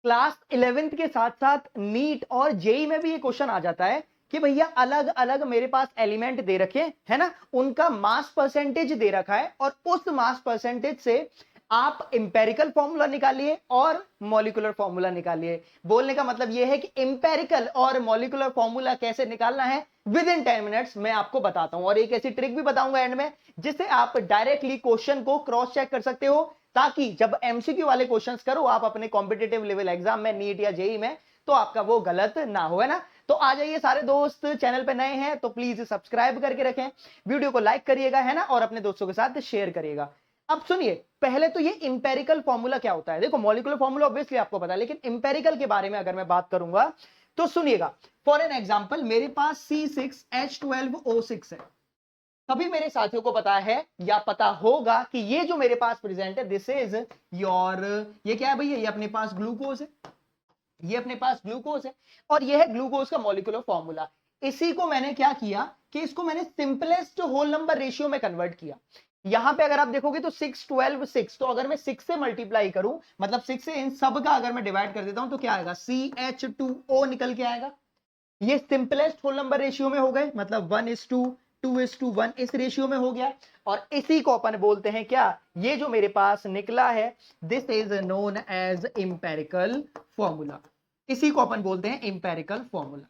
Class 11th के साथ साथ नीट और जेई में भी ये क्वेश्चन आ जाता है कि भैया अलग अलग मेरे पास एलिमेंट दे रखे है ना, उनका मास परसेंटेज दे रखा है और उस मास परसेंटेज से आप इंपेरिकल फॉर्मूला निकालिए और मॉलिक्यूलर फॉर्मूला निकालिए। बोलने का मतलब यह है कि इंपेरिकल और मॉलिक्यूलर फॉर्मूला कैसे निकालना है विद इन 10 मिनट्स मैं आपको बताता हूं, और एक ऐसी ट्रिक भी बताऊंगा एंड में जिससे आप डायरेक्टली क्वेश्चन को क्रॉस चेक कर सकते हो, ताकि जब एमसीक्यू वाले क्वेश्चंस करो आप अपने कॉम्पिटेटिव लेवल एग्जाम में, नीट या जेई में, तो आपका वो गलत ना हो, है ना। तो आ जाइए सारे दोस्त, चैनल पे नए हैं तो प्लीज सब्सक्राइब करके रखें, वीडियो को लाइक करिएगा, है ना, और अपने दोस्तों के साथ शेयर करिएगा। अब सुनिए, पहले तो ये इंपेरिकल फॉर्मूला क्या होता है। देखो मॉलिक्यूलर फॉर्मूला ऑब्वियसली आपको पता है, लेकिन इंपेरिकल के बारे में अगर मैं बात करूंगा तो सुनिएगा। फॉर एन एग्जांपल मेरे पास C6H12O6 है। सभी मेरे साथियों को पता है या पता होगा कि ये जो मेरे पास प्रेजेंट है दिस इज योर, ये क्या है भैया, ये अपने पास ग्लूकोज है, ये अपने पास ग्लूकोज है और ये है ग्लूकोज का मॉलिक्यूलर फॉर्मूला। इसी को मैंने क्या किया कि इसको मैंने सिंपलेस्ट होल नंबर रेशियो में कन्वर्ट किया। यहां पे अगर आप देखोगे तो 6 12 6, तो अगर मैं 6 से मल्टीप्लाई करूं, मतलब 6 से इन सब का अगर मैं डिवाइड कर देता हूं तो क्या आएगा, CH2O निकल के आएगा। ये सिंपलेस्ट होल नंबर रेशियो में हो गए, मतलब 1:2:1 इस रेशियो में हो गया। और इसी को अपन बोलते हैं क्या, ये जो मेरे पास निकला है this is known as empirical formula, इसी को अपन बोलते हैं इंपेरिकल फॉर्मूला।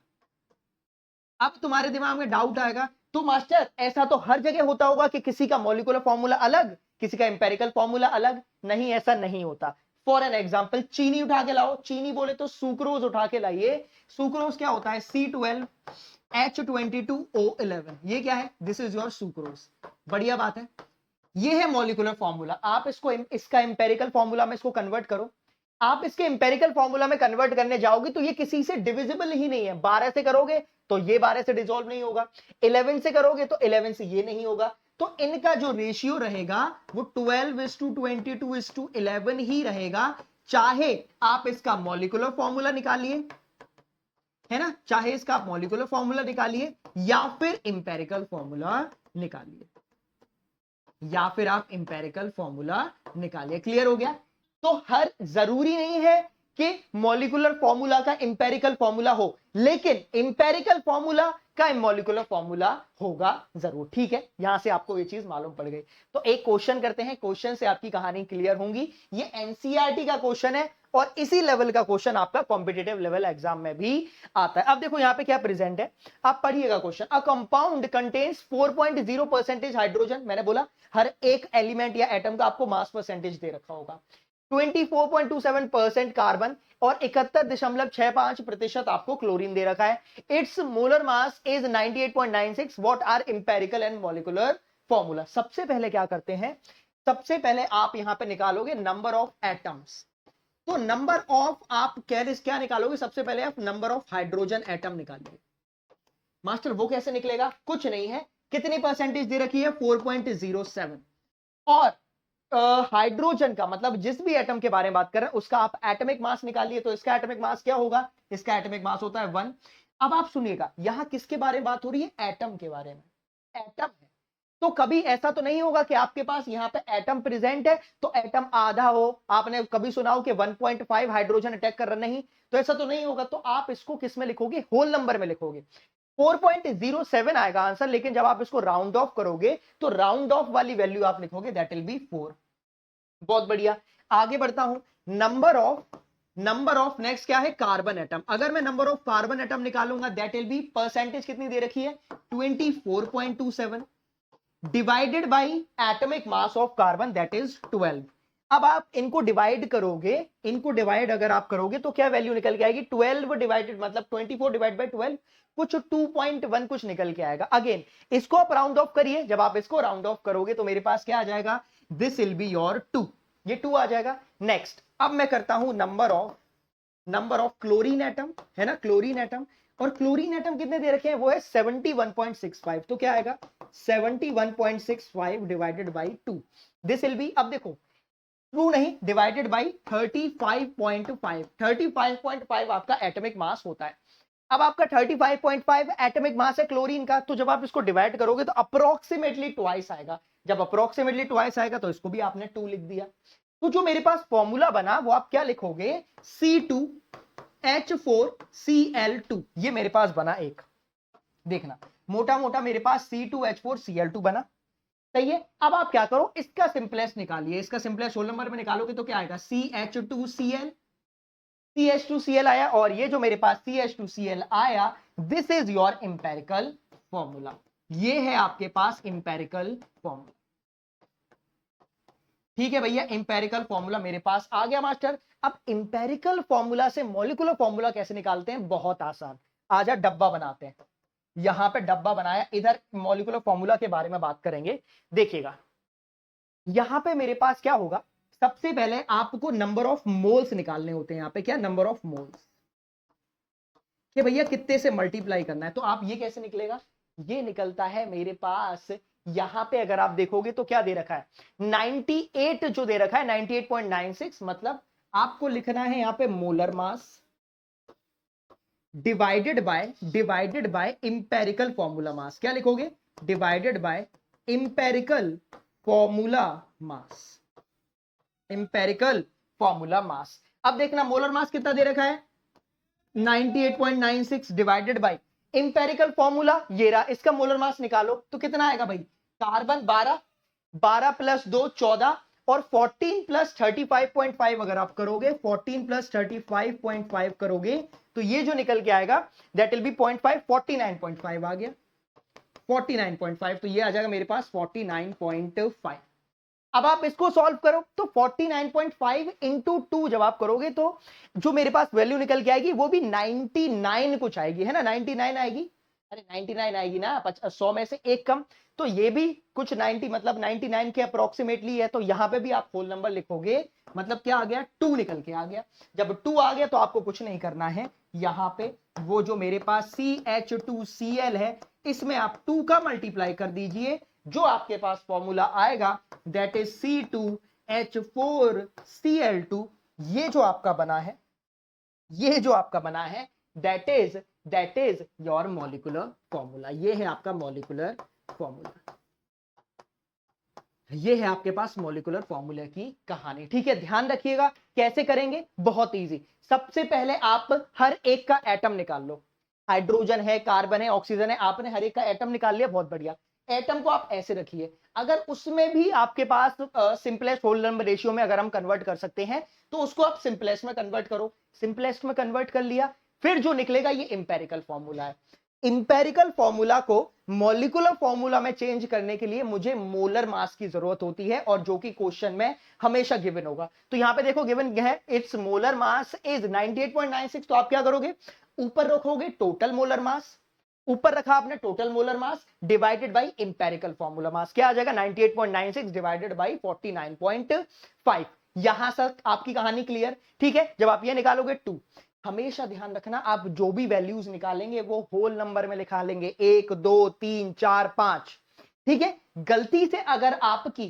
अब तुम्हारे दिमाग में डाउट आएगा, तो मास्टर ऐसा तो हर जगह होता होगा कि किसी का मॉलिक्यूलर फॉर्मूला अलग, किसी का इंपेरिकल फॉर्मूला अलग। नहीं, ऐसा नहीं होता। फॉर एन एग्जाम्पल चीनी उठा के लाओ, चीनी बोले तो सुक्रोज उठा के लाइए। सुक्रोज क्या होता है, C12H22O11, ये क्या है, दिस इज योर सुक्रोज। बढ़िया बात है, ये है मॉलिक्यूलर फॉर्मूला। आप इसको इसका इंपेरिकल फॉर्मूला में इसको कन्वर्ट करो। आप इसके इंपेरिकल फॉर्मूला में कन्वर्ट करने जाओगे तो ये किसी से डिविजिबल ही नहीं है। 12 से करोगे तो ये 12 से डिसॉल्व नहीं होगा, 11 से करोगे तो 11 से ये नहीं होगा। तो इनका जो रेशियो रहेगा वो 12:22:11 ही रहेगा, चाहे आप इसका मॉलिक्यूलर फॉर्मूला निकालिए, है ना, चाहे इसका आप मॉलिक्यूलर फॉर्मूला निकालिए या फिर इंपेरिकल फॉर्मूला निकालिए, या फिर आप इंपेरिकल फॉर्मूला निकालिए। क्लियर हो गया। तो हर जरूरी नहीं है कि मॉलिक्यूलर फॉर्मूला का इंपेरिकल फॉर्मूला हो, लेकिन इंपेरिकल फॉर्मूला का मॉलिक्यूलर फॉर्मूला होगा जरूर। ठीक है, यहां से आपको ये चीज मालूम पड़ गई। तो एक क्वेश्चन करते हैं, क्वेश्चन से आपकी कहानी क्लियर होगी। ये एनसीईआरटी का क्वेश्चन है और इसी लेवल का क्वेश्चन आपका कॉम्पिटिटिव लेवल एग्जाम में भी आता है। अब देखो यहां पे क्या प्रेजेंट है, आप पढ़िएगा question. A compound contains 4.0% hydrogen, मैंने बोला हर एक एलिमेंट या एटम का आपको मास परसेंटेज दे रखा होगा। 24.27% कार्बन और 71.65% आपको क्लोरीन दे रखा है। Its molar mass is 98.96। What are empirical and molecular formula. सबसे पहले क्या करते हैं, सबसे पहले आप यहां पे निकालोगे नंबर ऑफ एटम्स। तो नंबर ऑफ आप क्या निकालोगे, सबसे पहले आप नंबर ऑफ हाइड्रोजन एटम निकालिए। मास्टर वो कैसे निकलेगा, कुछ नहीं है, कितनी परसेंटेज दे रखी है, 4.07। और हाइड्रोजन का मतलब जिस भी एटम के बारे में बात कर रहे हैं उसका आप एटॉमिक मास निकालिए। तो इसका एटॉमिक मास क्या होगा, इसका एटॉमिक मास होता है 1। अब आप सुनिएगा, यहां किसके बारे में बात हो रही है, एटम के बारे में। एटम है तो कभी ऐसा तो नहीं होगा कि आपके पास यहां पे एटम प्रेजेंट है तो एटम आधा हो। आपने कभी सुना हो कि 1.5 हाइड्रोजन अटैक कर रहा, नहीं, तो ऐसा तो नहीं होगा। तो आप इसको किस में लिखोगे, होल नंबर में लिखोगे। 4.07 आएगा आंसर, लेकिन जब आप इसको राउंड ऑफ करोगे तो राउंड ऑफ वाली वैल्यू आप लिखोगे, दैट विल बी 4। बहुत बढ़िया, आगे बढ़ता हूं। नंबर ऑफ नेक्स्ट क्या है, कार्बन एटम। अगर मैं नंबर ऑफ कार्बन एटम निकालूंगा दैट विल बी, परसेंटेज कितनी दे रखी है, 24.27 divided by atomic mass of carbon that is 12। अब आप इनको डिवाइड करोगे, इनको डिवाइड अगर आप करोगे तो क्या वैल्यू निकल के आएगी, 12 डिवाइडेड मतलब 24 डिवाइड बाई 12, कुछ 2.1 कुछ निकल के आएगा। अगेन इसको आप राउंड ऑफ करिए, जब आप इसको राउंड ऑफ करोगे तो मेरे पास क्या आ जाएगा, दिस विल बी योर 2, ये 2 आ जाएगा। नेक्स्ट अब मैं करता हूं नंबर ऑफ क्लोरीन एटम, है ना, क्लोरीन एटम। और क्लोरीन एटम कितने दे रखे हैं, वो है 71.65। तो क्या आएगा, 71.65 divided by 2, this will be, अब देखो ट्रू नहीं, डिवाइडेड बाई 35.5। 35.5 आपका एटॉमिक मास होता है। अब आपका 35.5 एटॉमिक मास है क्लोरीन का, तो जब आप इसको डिवाइड करोगे तो अप्रोक्सीमेटली ट्वाइस आएगा। जब अप्रोक्सीमेटली ट्वाइस आएगा तो इसको भी आपने 2 लिख दिया। तो जो मेरे पास फॉर्मूला बना वो आप क्या लिखोगे, C2H4Cl2, ये मेरे पास बना एक, देखना मोटा मोटा मेरे पास C2H4Cl2 बना, सही है। अब आप क्या करो, इसका सिंपलेस्ट निकालिए, इसका सिंपलेस्ट होल नंबर में निकालोगे तो क्या आएगा, CH2Cl आया, और ये जो मेरे पास CH2Cl आया, this is your empirical formula, ये है आपके पास इंपेरिकल फॉर्मूला। ठीक है भैया, इंपेरिकल फॉर्मूला मेरे पास आ गया मास्टर। अब इंपेरिकल फॉर्मूला से मॉलिक्यूलर फॉर्मूला कैसे निकालते हैं, बहुत आसान, आजा डब्बा बनाते हैं। यहां पे डब्बा बनाया, इधर मॉलिक्यूलर फॉर्मूला के बारे में बात करेंगे। देखिएगा यहां पे मेरे पास क्या होगा, सबसे पहले आपको नंबर ऑफ मोल्स निकालने होते हैं। यहां पे क्या, नंबर ऑफ मोल्स, कि भैया कितने से मल्टीप्लाई करना है। तो आप ये कैसे निकलेगा, ये निकलता है मेरे पास, यहां पे अगर आप देखोगे तो क्या दे रखा है, 98 जो दे रखा है, 98.96, मतलब आपको लिखना है यहां पे molar mass divided by empirical formula mass. क्या लिखोगे, divided by empirical formula mass, empirical formula mass. अब देखना मोलर मास कितना दे रखा है, 98.96 डिवाइडेड बाय इंपेरिकल फॉर्मूला, ये रहा, इसका मोलर मास निकालो तो कितना आएगा भाई, कार्बन 12, 12 प्लस 2 14, और 14 प्लस 35.5 अगर आप करोगे, 14 प्लस 35.5 करोगे तो ये जो निकल के आएगा दैट विल बी 0.5, 49.5 आ गया, 49.5, तो ये आ जाएगा मेरे पास 49.5। अब आप इसको सॉल्व करो तो 49.5 इंटू 2 जब आप करोगे तो जो मेरे पास वैल्यू निकल के आएगी वो भी 99 कुछ आएगी, है ना, 99 आएगी, अरे 99 आएगी ना, 100 में से एक कम, तो ये भी कुछ 90 मतलब 99 के अप्रोक्सीमेटली है। तो यहां पे भी आप होल नंबर लिखोगे, मतलब क्या आ गया, 2 निकल के आ गया। जब 2 आ गया तो आपको कुछ नहीं करना है, यहां पे वो जो मेरे पास CH2Cl है, इसमें आप 2 का मल्टीप्लाई कर दीजिए, जो आपके पास फॉर्मूला आएगा दैट इज C2H4Cl2, ये जो आपका बना है, ये जो आपका बना है that is your molecular formula, ये है आपका मॉलिक्यूलर फॉर्मूला, ये है आपके पास मॉलिक्यूलर फॉर्मूला की कहानी। ठीक है, ध्यान रखिएगा कैसे करेंगे, बहुत इजी। सबसे पहले आप हर एक का एटम निकाल लो, हाइड्रोजन है, कार्बन है, ऑक्सीजन है, आपने हर एक का एटम निकाल लिया, बहुत बढ़िया। एटम को आप ऐसे रखिए, अगर उसमें भी आपके पास सिंपलेस्ट होल नंबर रेशियो में अगर हम कन्वर्ट कर सकते हैं तो उसको आप सिंपलेस्ट में कन्वर्ट करो, सिंपलेस्ट में कन्वर्ट कर लिया, फिर जो निकलेगा ये इंपेरिकल फॉर्मूला है। इंपेरिकल फॉर्मूला को मॉलिक्यूलर फॉर्मूला में चेंज करने के लिए मुझे मोलर मास की जरूरत होती है, और जो कि क्वेश्चन में हमेशा गिवन होगा। तो यहां पे देखो गिवन है, इट्स मोलर मास इज 98.96, तो आप क्या करोगे, ऊपर रखोगे टोटल मोलर मास, ऊपर रखा आपने total molar mass divided by empirical formula mass, क्या आ जाएगा 98.96 डिवाइडेड बाय 49.5। यहां तक आपकी कहानी क्लियर। ठीक है, जब आप ये निकालोगे 2, हमेशा ध्यान रखना आप जो भी वैल्यूज निकालेंगे वो होल नंबर में निकालेंगे, 1 2 3 4 5। ठीक है, गलती से अगर आपकी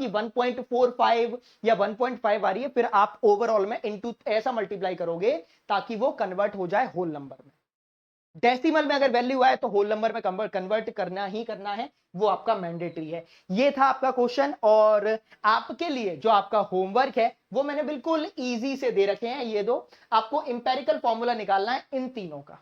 1.45 या 1.5 आ रही है, फिर आप ओवरऑल में इनटू ऐसा मल्टीप्लाई करोगे ताकि वो कन्वर्ट हो जाए होल नंबर में। डेसिमल में अगर वैल्यू आए तो होल नंबर में कन्वर्ट करना ही करना है, वो आपका मैंडेटरी है। ये था आपका क्वेश्चन, और आपके लिए जो आपका होमवर्क है वो मैंने बिल्कुल इजी से दे रखे हैं, ये दो, आपको इंपेरिकल फॉर्मूला निकालना है इन तीनों का।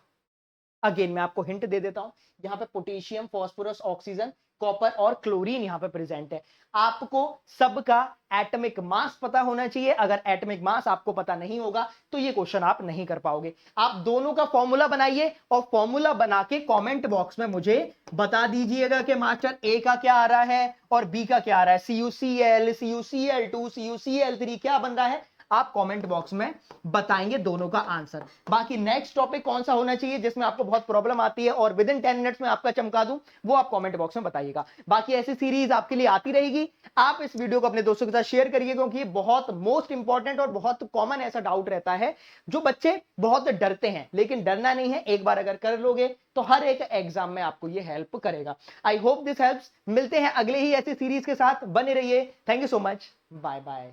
अगेन मैं आपको हिंट दे देता हूं, यहां पे पोटेशियम, फास्फोरस, ऑक्सीजन, कॉपर और क्लोरीन यहां पे प्रेजेंट है। आपको सबका एटॉमिक मास पता होना चाहिए, अगर एटॉमिक मास आपको पता नहीं होगा तो ये क्वेश्चन आप नहीं कर पाओगे। आप दोनों का फॉर्मूला बनाइए, और फॉर्मूला बना के कमेंट बॉक्स में मुझे बता दीजिएगा कि मास्टर ए का क्या आ रहा है और बी का क्या आ रहा है, CuCl, CuCl2, CuCl3 क्या बन रहा है, आप कमेंट बॉक्स में बताएंगे दोनों का आंसर। बाकी नेक्स्ट टॉपिक कौन सा होना चाहिए जिसमें आपको बहुत प्रॉब्लम आती है और विद इन 10 मिनट्स में आपका चमका दूं, वो आप कमेंट बॉक्स में बताइएगा। बाकी ऐसी सीरीज आपके लिए आती रहेगी। आप इस वीडियो को अपने दोस्तों के साथ शेयर करिए, क्योंकि ये बहुत मोस्ट इंपॉर्टेंट और बहुत कॉमन ऐसा डाउट रहता है, जो बच्चे बहुत डरते हैं, लेकिन डरना नहीं है, एक बार अगर कर लोगे तो हर एक एग्जाम में आपको ये हेल्प करेगा। I hope this helps. मिलते हैं अगले ही ऐसी सीरीज के साथ, बने रहिए। Thank you so much, bye bye.